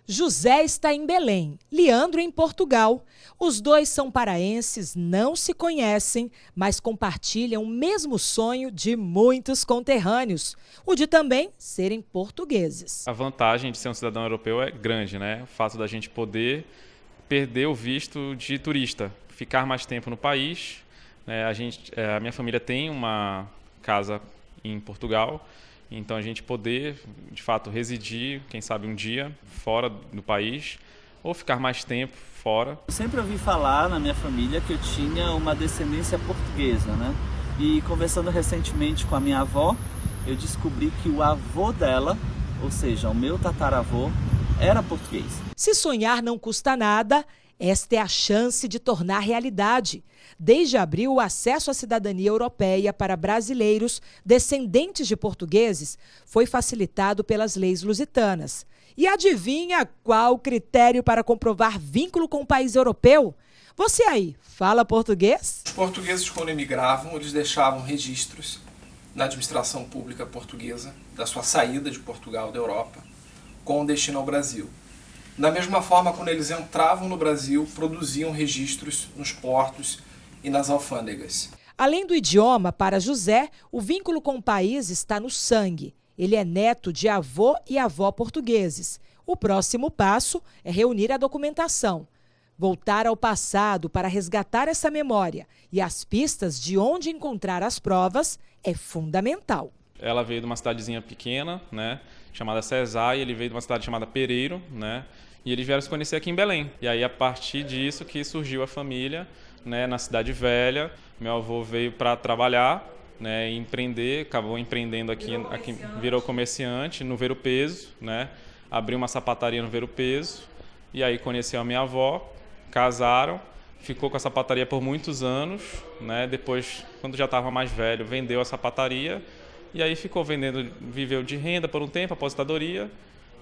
José está em Belém, Leandro em Portugal. Os dois são paraenses, não se conhecem, mas compartilham o mesmo sonho de muitos conterrâneos, o de também serem portugueses. A vantagem de ser um cidadão europeu é grande, né? O fato da gente poder perder o visto de turista, ficar mais tempo no país. A minha família tem uma casa em Portugal, então a gente poder, de fato, residir, quem sabe um dia, fora do país, ou ficar mais tempo fora. Eu sempre ouvi falar na minha família que eu tinha uma descendência portuguesa, né? E conversando recentemente com a minha avó, eu descobri que o avô dela, ou seja, o meu tataravô, era português. Se sonhar não custa nada, esta é a chance de tornar realidade. Desde abril, o acesso à cidadania europeia para brasileiros descendentes de portugueses foi facilitado pelas leis lusitanas. E adivinha qual o critério para comprovar vínculo com o país europeu? Você aí, fala português? Os portugueses, quando emigravam, eles deixavam registros na administração pública portuguesa da sua saída de Portugal, da Europa, com destino ao Brasil. Da mesma forma, quando eles entravam no Brasil, produziam registros nos portos e nas alfândegas. Além do idioma, para José, o vínculo com o país está no sangue. Ele é neto de avô e avó portugueses. O próximo passo é reunir a documentação. Voltar ao passado para resgatar essa memória e as pistas de onde encontrar as provas é fundamental. Ela veio de uma cidadezinha pequena, né, chamada Cesar, e ele veio de uma cidade chamada Pereiro, né, e eles vieram se conhecer aqui em Belém. E aí, a partir disso, que surgiu a família, né, na Cidade Velha. Meu avô veio para trabalhar, né, e empreender, acabou empreendendo aqui, virou comerciante no Ver o Peso, né, abriu uma sapataria no Ver o Peso, e aí conheceu a minha avó, casaram, ficou com a sapataria por muitos anos, né, depois, quando já estava mais velho, vendeu a sapataria, e aí ficou vendendo, viveu de renda por um tempo, aposentadoria,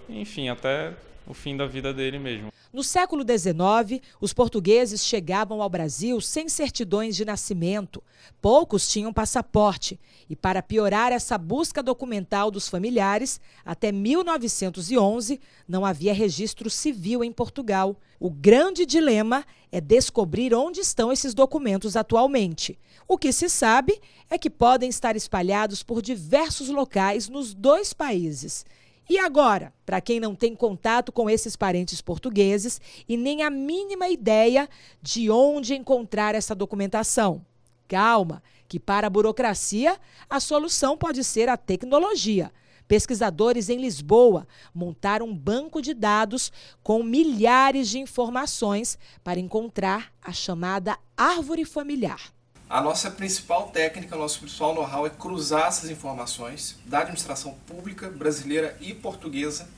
enfim, até o fim da vida dele mesmo. No século XIX, os portugueses chegavam ao Brasil sem certidões de nascimento. Poucos tinham passaporte. E para piorar essa busca documental dos familiares, até 1911 não havia registro civil em Portugal. O grande dilema é descobrir onde estão esses documentos atualmente. O que se sabe é que podem estar espalhados por diversos locais nos dois países. E agora, para quem não tem contato com esses parentes portugueses e nem a mínima ideia de onde encontrar essa documentação? Calma, que para a burocracia, a solução pode ser a tecnologia. Pesquisadores em Lisboa montaram um banco de dados com milhares de informações para encontrar a chamada árvore familiar. A nossa principal técnica, o nosso principal know-how é cruzar essas informações da administração pública brasileira e portuguesa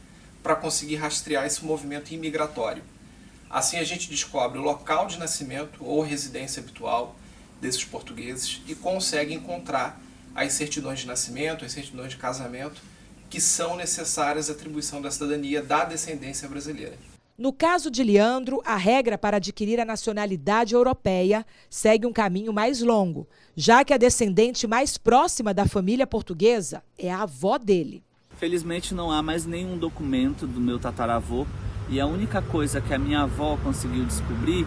para conseguir rastrear esse movimento imigratório. Assim a gente descobre o local de nascimento ou residência habitual desses portugueses e consegue encontrar as certidões de nascimento, as certidões de casamento que são necessárias à atribuição da cidadania da descendência brasileira. No caso de Leandro, a regra para adquirir a nacionalidade europeia segue um caminho mais longo, já que a descendente mais próxima da família portuguesa é a avó dele. Felizmente não há mais nenhum documento do meu tataravô e a única coisa que a minha avó conseguiu descobrir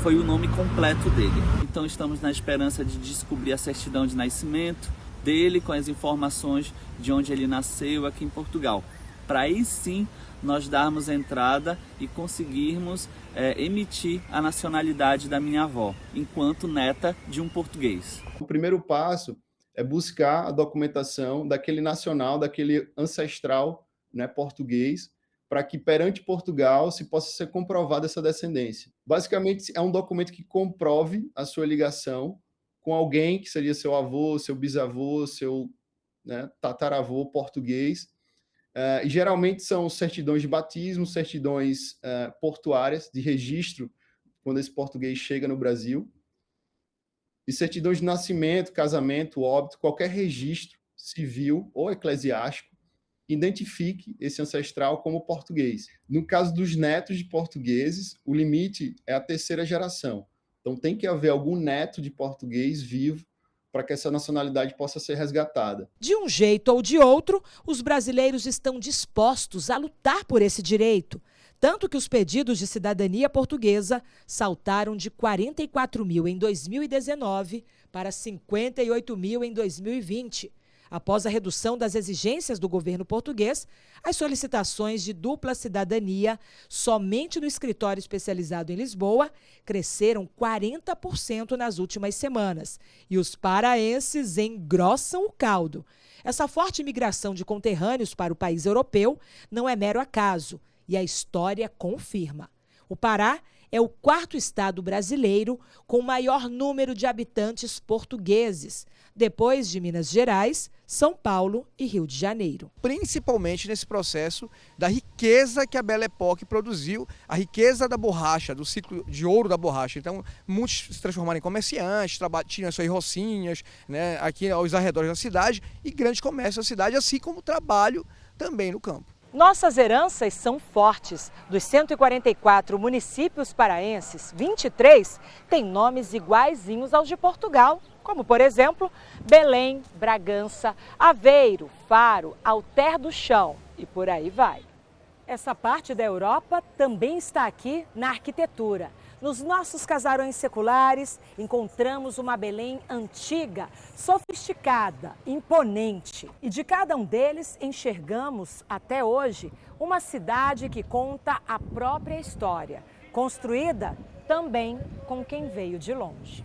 foi o nome completo dele. Então estamos na esperança de descobrir a certidão de nascimento dele com as informações de onde ele nasceu aqui em Portugal. Para aí sim nós darmos entrada e conseguirmos emitir a nacionalidade da minha avó, enquanto neta de um português. O primeiro passo é buscar a documentação daquele nacional, daquele ancestral, né, português, para que perante Portugal se possa ser comprovada essa descendência. Basicamente é um documento que comprove a sua ligação com alguém que seria seu avô, seu bisavô, seu, né, tataravô português. E geralmente são certidões de batismo, certidões portuárias de registro, quando esse português chega no Brasil, e certidões de nascimento, casamento, óbito, qualquer registro civil ou eclesiástico identifique esse ancestral como português. No caso dos netos de portugueses, o limite é a terceira geração. Então tem que haver algum neto de português vivo para que essa nacionalidade possa ser resgatada. De um jeito ou de outro, os brasileiros estão dispostos a lutar por esse direito. Tanto que os pedidos de cidadania portuguesa saltaram de 44 mil em 2019 para 58 mil em 2020. Após a redução das exigências do governo português, as solicitações de dupla cidadania, somente no escritório especializado em Lisboa, cresceram 40% nas últimas semanas. E os paraenses engrossam o caldo. Essa forte migração de conterrâneos para o país europeu não é mero acaso, e a história confirma. O Pará é o quarto estado brasileiro com maior número de habitantes portugueses, depois de Minas Gerais, São Paulo e Rio de Janeiro. Principalmente nesse processo da riqueza que a Belle Époque produziu, a riqueza da borracha, do ciclo de ouro da borracha. Então, muitos se transformaram em comerciantes, tinham as suas rocinhas, né, aqui aos arredores da cidade, e grande comércio da cidade, assim como trabalho também no campo. Nossas heranças são fortes. Dos 144 municípios paraenses, 23 têm nomes iguaizinhos aos de Portugal, como, por exemplo, Belém, Bragança, Aveiro, Faro, Alter do Chão e por aí vai. Essa parte da Europa também está aqui na arquitetura. Nos nossos casarões seculares, encontramos uma Belém antiga, sofisticada, imponente. E de cada um deles, enxergamos, até hoje, uma cidade que conta a própria história, construída também com quem veio de longe.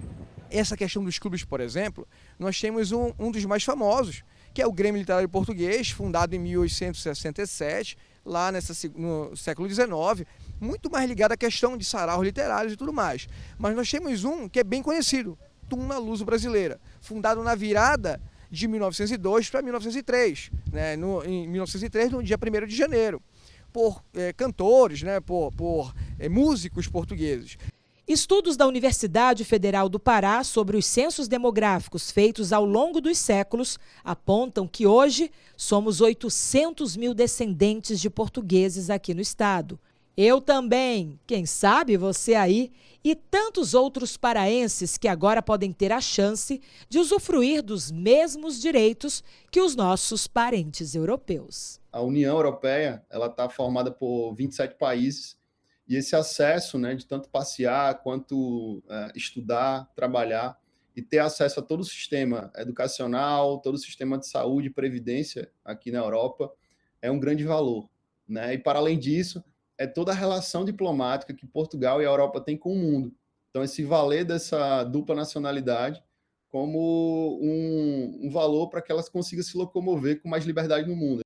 Essa questão dos clubes, por exemplo, nós temos um dos mais famosos, que é o Grêmio Literário Português, fundado em 1867, lá no século XIX, muito mais ligado à questão de saraus literários e tudo mais. Mas nós temos um que é bem conhecido, Tuna Luso Brasileira, fundado na virada de 1902 para 1903, né, em 1903, no dia 1º de janeiro, por cantores, né, por músicos portugueses. Estudos da Universidade Federal do Pará sobre os censos demográficos feitos ao longo dos séculos apontam que hoje somos 800 mil descendentes de portugueses aqui no estado. Eu também, quem sabe você aí, e tantos outros paraenses que agora podem ter a chance de usufruir dos mesmos direitos que os nossos parentes europeus. A União Europeia está formada por 27 países, e esse acesso, né, de tanto passear quanto estudar, trabalhar e ter acesso a todo o sistema educacional, todo o sistema de saúde e previdência aqui na Europa é um grande valor, né? E para além disso, é toda a relação diplomática que Portugal e a Europa têm com o mundo. Então, esse valer dessa dupla nacionalidade como um valor para que elas consigam se locomover com mais liberdade no mundo.